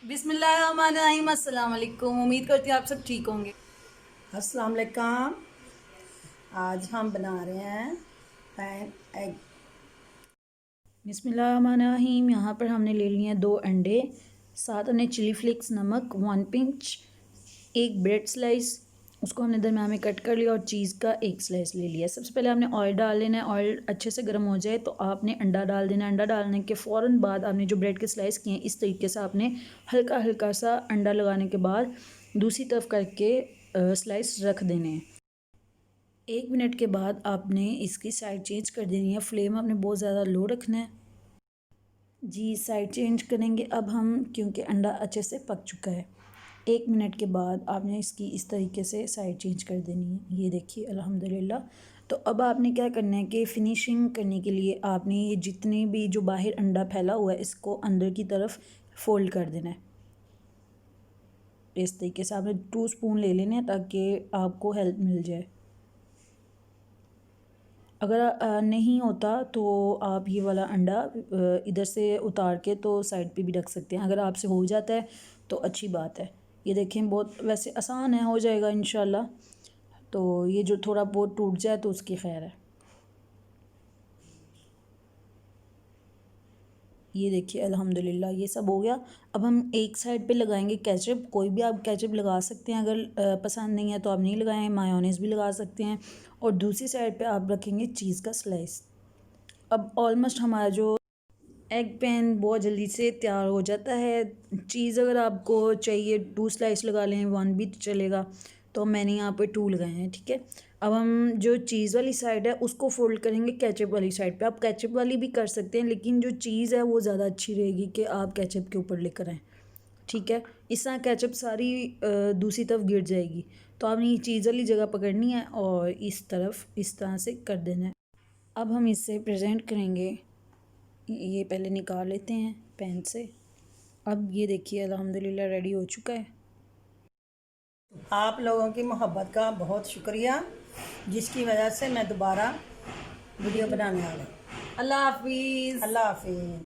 बिस्मिल्लाहिर्रहमानिर्रहीम। अस्सलाम वालेकुम। उम्मीद करती हूँ आप सब ठीक होंगे। अस्सलाम वालेकुम। आज हम बना रहे हैं पैन एग। बिस्मिल्लाहिर्रहमानिर्रहीम। यहाँ पर हमने ले लिए हैं 2 अंडे, साथ हमने चिली फ्लेक्स, नमक 1 पिंच, एक ब्रेड स्लाइस, उसको हमने दरमियान में कट कर लिया, और चीज़ का एक स्लाइस ले लिया। सबसे पहले आपने ऑयल डाल लेना है। ऑयल अच्छे से गर्म हो जाए तो आपने अंडा डाल देना है। अंडा डालने के फ़ौरन बाद आपने जो ब्रेड के स्लाइस किए हैं इस तरीके से आपने हल्का हल्का सा अंडा लगाने के बाद दूसरी तरफ करके स्लाइस रख देने हैं। 1 मिनट के बाद आपने इसकी साइड चेंज कर देनी है। फ्लेम आपने बहुत ज़्यादा लो रखना है जी। साइड चेंज करेंगे अब हम, क्योंकि अंडा अच्छे से पक चुका है। 1 मिनट के बाद आपने इसकी इस तरीके से साइड चेंज कर देनी है। ये देखिए अल्हम्दुलिल्लाह। तो अब आपने क्या करना है कि फ़िनिशिंग करने के लिए आपने ये जितने भी जो बाहर अंडा फैला हुआ है इसको अंदर की तरफ फ़ोल्ड कर देना है। इस तरीके से आपने 2 स्पून ले लेने हैं ताकि आपको हेल्प मिल जाए। अगर नहीं होता तो आप ये वाला अंडा इधर से उतार के तो साइड पे भी रख सकते हैं। अगर आपसे हो जाता है तो अच्छी बात है। ये देखें बहुत वैसे आसान है, हो जाएगा इंशाल्लाह। तो ये जो थोड़ा बहुत टूट जाए तो उसकी खैर है। ये देखिए अल्हम्दुलिल्लाह ये सब हो गया। अब हम एक साइड पे लगाएंगे केचप। कोई भी आप केचप लगा सकते हैं, अगर पसंद नहीं है तो आप नहीं लगाएं। मायोनीज़ भी लगा सकते हैं। और दूसरी साइड पे आप रखेंगे चीज़ का स्लाइस। अब ऑलमोस्ट हमारा जो एग पैन बहुत जल्दी से तैयार हो जाता है। चीज़ अगर आपको चाहिए 2 स्लाइस लगा लें, 1 भी चलेगा। तो मैंने यहाँ पे 2 लगाए हैं, ठीक है। अब हम जो चीज़ वाली साइड है उसको फोल्ड करेंगे केचप वाली साइड पे। आप केचप वाली भी कर सकते हैं, लेकिन जो चीज़ है वो ज़्यादा अच्छी रहेगी कि आप केचप के ऊपर लेकर आएँ, ठीक है। इस तरह केचप सारी दूसरी तरफ गिर जाएगी। तो आपने ये चीज़ वाली जगह पकड़नी है और इस तरफ इस तरह से कर देना है। अब हम इससे प्रेजेंट करेंगे। ये पहले निकाल लेते हैं पैन से। अब ये देखिए अल्हम्दुलिल्लाह रेडी हो चुका है। आप लोगों की मोहब्बत का बहुत शुक्रिया, जिसकी वजह से मैं दोबारा वीडियो बनाने आ गई। अल्लाह हाफिज़। अल्लाह हाफिज़।